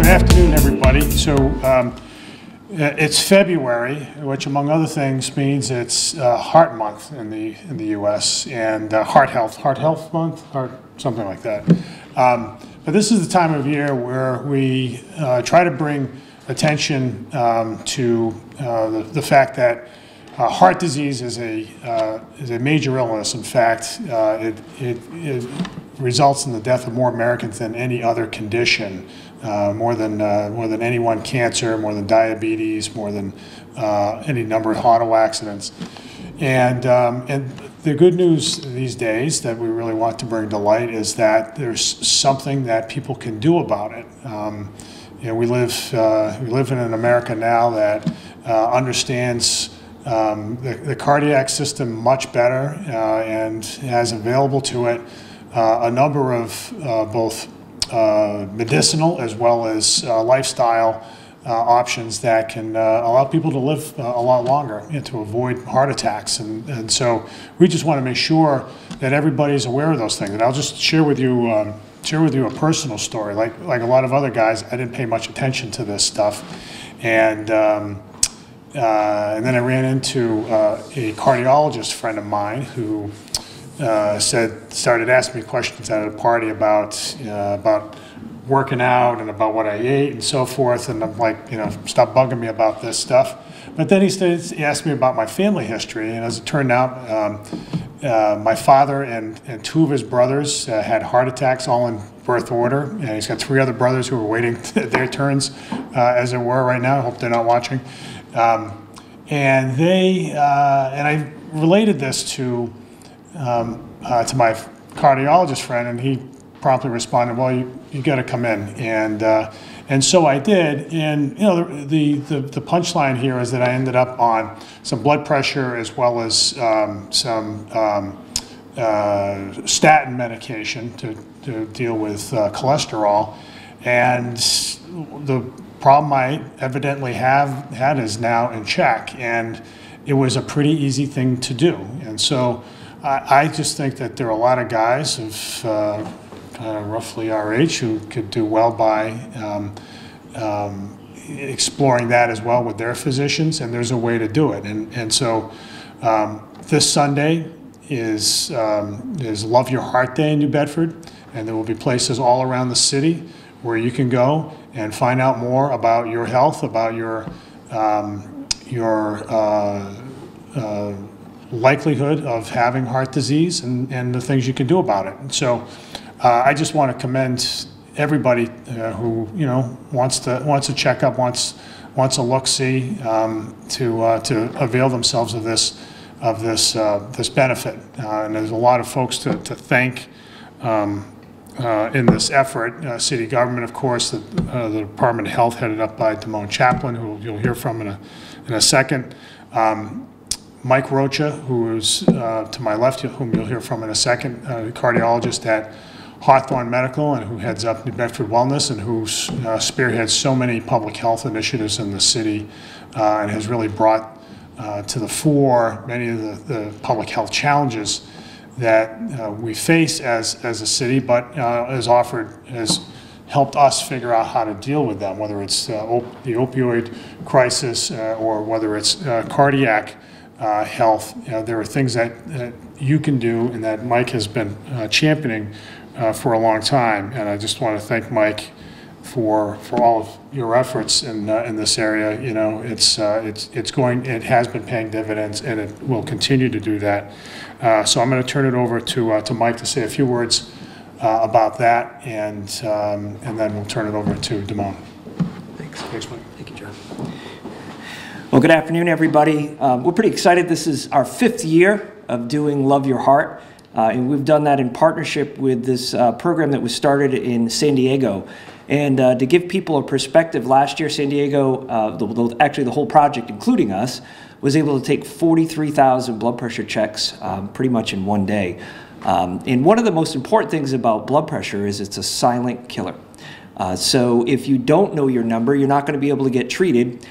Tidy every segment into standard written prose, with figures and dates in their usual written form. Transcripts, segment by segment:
afternoon, everybody. So it's February, which, among other things, means it's Heart Month in the U.S. and Heart Health Month, or something like that. But this is the time of year where we try to bring attention to the fact that heart disease is a major illness. In fact, it results in the death of more Americans than any other condition, more than any one cancer, more than diabetes, more than any number of auto accidents. And the good news these days that we really want to bring to light is that there's something that people can do about it. We live in an America now that understands the cardiac system much better and has available to it a number of both medicinal as well as lifestyle options that can allow people to live a lot longer and to avoid heart attacks. And so we just want to make sure that everybody's aware of those things. And I'll just share with you a personal story. Like a lot of other guys, I didn't pay much attention to this stuff, and then I ran into a cardiologist friend of mine who started asking me questions at a party about working out and about what I ate and so forth, and I'm like, stop bugging me about this stuff. But then he asked me about my family history, and as it turned out, my father and two of his brothers had heart attacks, all in birth order, and he's got three other brothers who are waiting their turns, as it were, right now. I hope they're not watching. And I related this to my cardiologist friend, and he promptly responded, "Well, you got to come in," and so I did. And the punchline here is that I ended up on some blood pressure as well as some statin medication to deal with cholesterol, and the problem I evidently have had is now in check, and it was a pretty easy thing to do. And so I just think that there are a lot of guys of roughly our age who could do well by exploring that as well with their physicians, and there's a way to do it. And so this Sunday is Love Your Heart Day in New Bedford, and there will be places all around the city where you can go and find out more about your health, about your likelihood of having heart disease, and the things you can do about it. And so I just want to commend everybody who wants to check up, wants a look-see, to avail themselves of this benefit. And there's a lot of folks to thank in this effort. City government, of course, the Department of Health, headed up by Damone Chaplin, who you'll hear from in a second. Mike Rocha, who is to my left, whom you'll hear from in a second, cardiologist at Hawthorne Medical, and who heads up New Bedford Wellness, and who spearheads so many public health initiatives in the city, and has really brought to the fore many of the public health challenges that we face as a city, but has helped us figure out how to deal with them, whether it's the opioid crisis or whether it's cardiac health. There are things that you can do and that Mike has been championing for a long time, and I just want to thank Mike for all of your efforts in this area. It has been paying dividends, and it will continue to do that. So I'm going to turn it over to Mike to say a few words about that, and then we'll turn it over to Damone. Thanks. Thanks, Mike. Thank you, John. Well, good afternoon, everybody. We're pretty excited. This is our 5th year of doing Love Your Heart, and we've done that in partnership with this program that was started in San Diego. And to give people a perspective, last year San Diego, actually the whole project, including us, was able to take 43,000 blood pressure checks pretty much in one day. And one of the most important things about blood pressure is it's a silent killer. So if you don't know your number, you're not going to be able to get treated.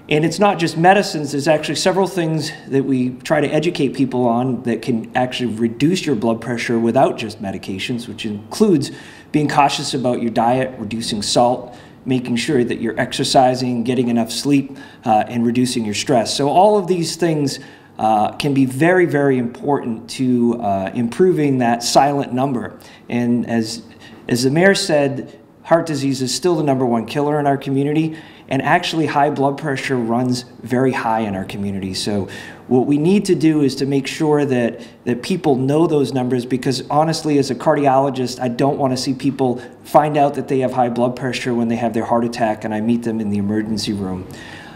And it's not just medicines. There's actually several things that we try to educate people on that can actually reduce your blood pressure without just medications, which includes being cautious about your diet, reducing salt, making sure that you're exercising, getting enough sleep, and reducing your stress. So all of these things can be very, very important to improving that silent number. And as the mayor said, heart disease is still the #1 killer in our community, and actually high blood pressure runs very high in our community. So what we need to do is to make sure that people know those numbers, because honestly, as a cardiologist, I don't want to see people find out that they have high blood pressure when they have their heart attack and I meet them in the emergency room.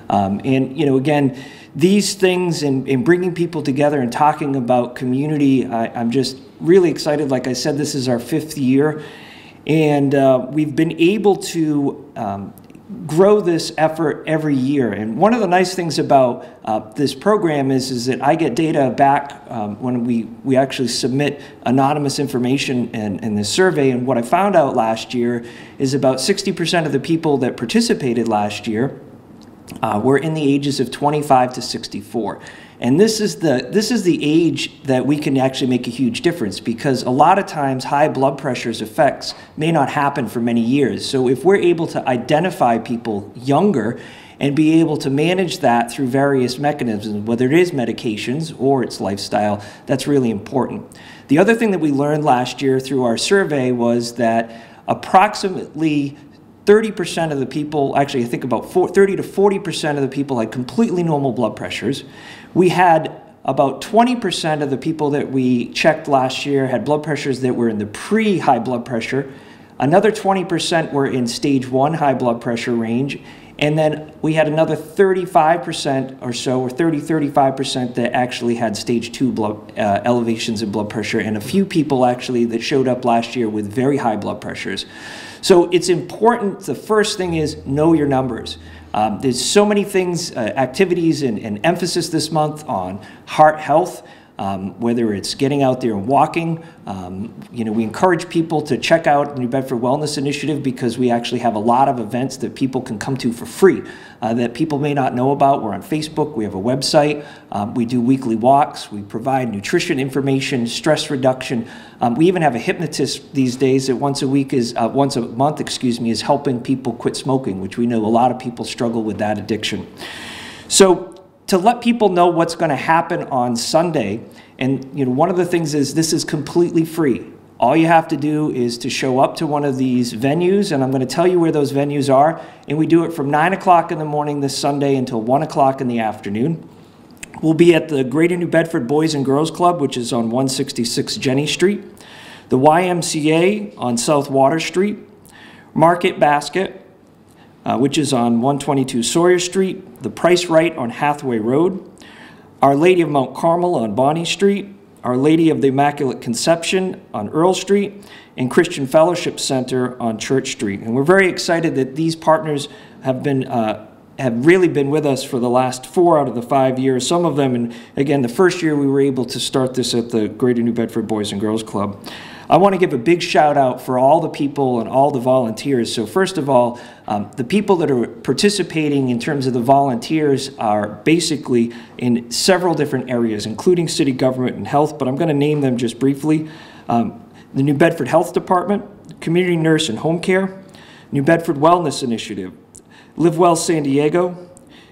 And, you know, again, these things and bringing people together and talking about community, I'm just really excited. Like I said, this is our 5th year, and we've been able to grow this effort every year. And one of the nice things about this program is that I get data back when we actually submit anonymous information in this survey. And what I found out last year is about 60% of the people that participated last year were in the ages of 25 to 64. And this is the age that we can actually make a huge difference, because a lot of times high blood pressure's effects may not happen for many years. So if we're able to identify people younger and be able to manage that through various mechanisms, whether it is medications or it's lifestyle, that's really important. The other thing that we learned last year through our survey was that approximately 30% of the people, actually I think about 30 to 40% of the people had completely normal blood pressures. We had about 20% of the people that we checked last year had blood pressures that were in the pre-high blood pressure. Another 20% were in stage 1 high blood pressure range. And then we had another 35% or so, or 35% that actually had stage 2 elevations in blood pressure, and a few people actually that showed up last year with very high blood pressures. So it's important. The first thing is know your numbers. There's so many things, activities and emphasis this month on heart health, whether it's getting out there and walking. You know, we encourage people to check out the New Bedford Wellness Initiative, because we actually have a lot of events that people can come to for free that people may not know about. We're on Facebook. We have a website. We do weekly walks. We provide nutrition information, stress reduction. We even have a hypnotist these days that once a month, is helping people quit smoking, which we know a lot of people struggle with that addiction. So to let people know what's going to happen on Sunday, and you know, one of the things is this is completely free. All you have to do is to show up to one of these venues, and I'm going to tell you where those venues are, and we do it from 9 o'clock in the morning this Sunday until 1 o'clock in the afternoon. We'll be at the Greater New Bedford Boys and Girls Club, which is on 166 Jenny Street, the YMCA on South Water Street, Market Basket, which is on 122 Sawyer Street, the Price Right on Hathaway Road, Our Lady of Mount Carmel on Bonnie Street, Our Lady of the Immaculate Conception on Earl Street, and Christian Fellowship Center on Church Street. And we're very excited that these partners have really been with us for the last 4 out of the 5 years. Some of them, and again, the first year we were able to start this at the Greater New Bedford Boys and Girls Club. I want to give a big shout out for all the people and all the volunteers. So first of all, the people that are participating in terms of the volunteers are basically in several different areas, including city government and health, but I'm going to name them just briefly. The New Bedford Health Department, Community Nurse and Home Care, New Bedford Wellness Initiative, Live Well San Diego,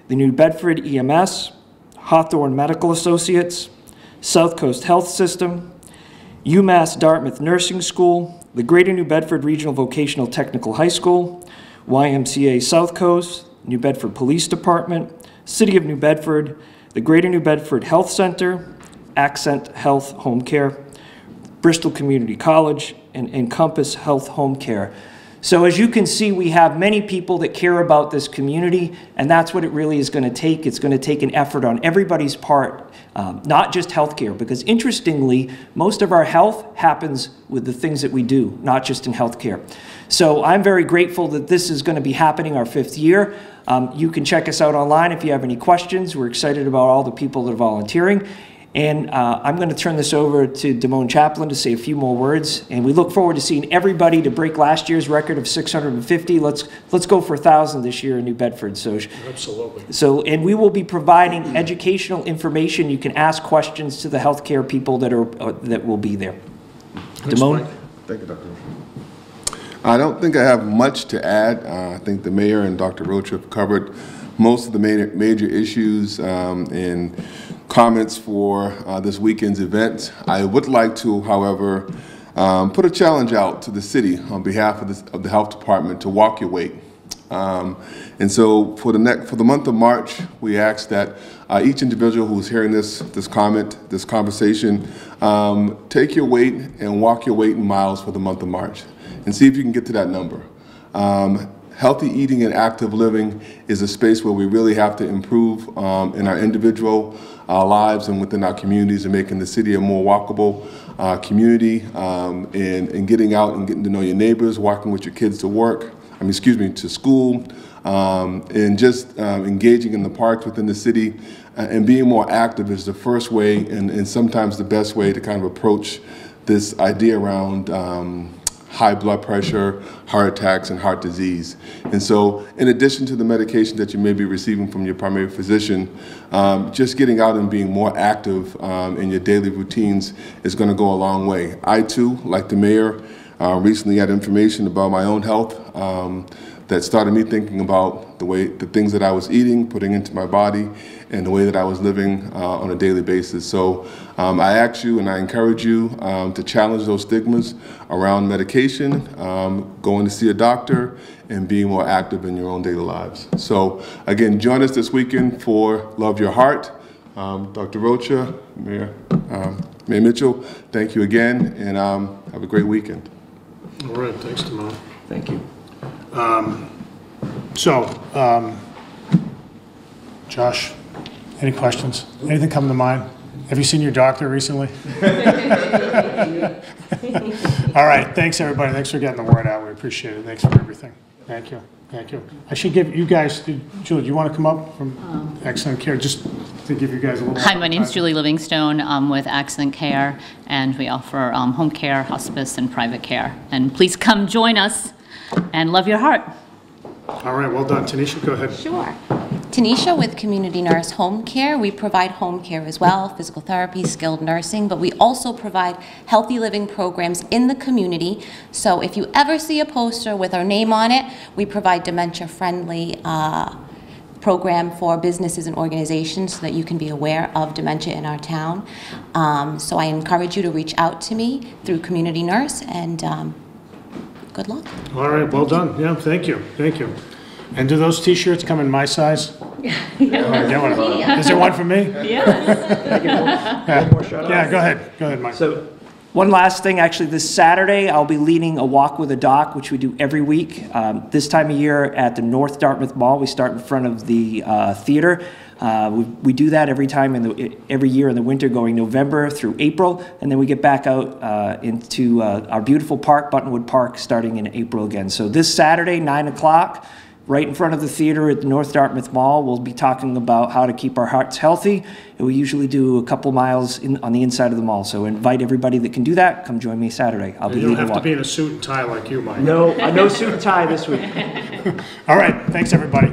the New Bedford EMS, Hawthorne Medical Associates, South Coast Health System, UMass Dartmouth Nursing School, the Greater New Bedford Regional Vocational Technical High School, YMCA South Coast, New Bedford Police Department, City of New Bedford, the Greater New Bedford Health Center, Accent Health Home Care, Bristol Community College, and Encompass Health Home Care. So as you can see, we have many people that care about this community, and that's what it really is going to take. It's going to take an effort on everybody's part, not just healthcare, because interestingly, most of our health happens with the things that we do, not just in healthcare. So I'm very grateful that this is going to be happening our 5th year. You can check us out online if you have any questions. We're excited about all the people that are volunteering. And I'm going to turn this over to Damone Chaplin to say a few more words. And we look forward to seeing everybody to break last year's record of 650. Let's go for 1,000 this year in New Bedford. So absolutely. So, and we will be providing educational information. You can ask questions to the healthcare people that will be there. Thanks, Damone. Thank you, Dr. I don't think I have much to add. I think the mayor and Dr. Roach have covered most of the major issues and comments for this weekend's event. I would like to, however, put a challenge out to the city on behalf of the health department to walk your weight. And so for the month of March, we ask that each individual who's hearing this conversation, take your weight and walk your weight in miles for the month of March, and see if you can get to that number. Healthy eating and active living is a space where we really have to improve in our individual lives and within our communities, and making the city a more walkable community, and getting out and getting to know your neighbors, walking with your kids to work, to school, and just engaging in the parks within the city, and being more active is the first way and sometimes the best way to kind of approach this idea around high blood pressure, heart attacks, and heart disease. And so in addition to the medication that you may be receiving from your primary physician, just getting out and being more active in your daily routines is going to go a long way. I too, like the mayor, recently had information about my own health that started me thinking about the things that I was eating, putting into my body, and the way that I was living on a daily basis. So I ask you and I encourage you to challenge those stigmas around medication, going to see a doctor, and being more active in your own daily lives. So again, join us this weekend for Love Your Heart. Dr. Rocha, Mayor Mitchell, thank you again, and have a great weekend. All right, thanks, Tamar. Thank you. Josh, any questions? Anything come to mind? Have you seen your doctor recently? All right, thanks everybody. Thanks for getting the word out. We appreciate it. Thanks for everything. Thank you. Thank you. I should give you guys, Julie, do you want to come up from Excellent Care, just to give you guys a little. Hi, my name is Julie Livingstone. I'm with Excellent Care, and we offer home care, hospice, and private care. And please come join us and love your heart. All right, well done. Tanisha, go ahead. Sure. Tanisha with Community Nurse Home Care. We provide home care as well, physical therapy, skilled nursing, but we also provide healthy living programs in the community. So if you ever see a poster with our name on it, we provide dementia-friendly program for businesses and organizations so that you can be aware of dementia in our town. So I encourage you to reach out to me through Community Nurse, and good luck. All right, well done. Yeah, thank you. Thank you. And do those T-shirts come in my size? Yeah. Get one. Is there one for me? One more shout out. Yeah, go ahead. Go ahead, Mike. So, one last thing, actually, this Saturday, I'll be leading a walk with a doc, which we do every week. This time of year at the North Dartmouth Mall, we start in front of the theater. We do that every year in the winter, going November through April, and then we get back out into our beautiful park, Buttonwood Park, starting in April again. So this Saturday, 9 o'clock, right in front of the theater at the North Dartmouth Mall, we'll be talking about how to keep our hearts healthy. And we usually do a couple miles on the inside of the mall. So invite everybody that can do that. Come join me Saturday. I'll be leading the walk. You don't have to be in a suit and tie like you, Mike. No suit and tie this week. All right, thanks everybody.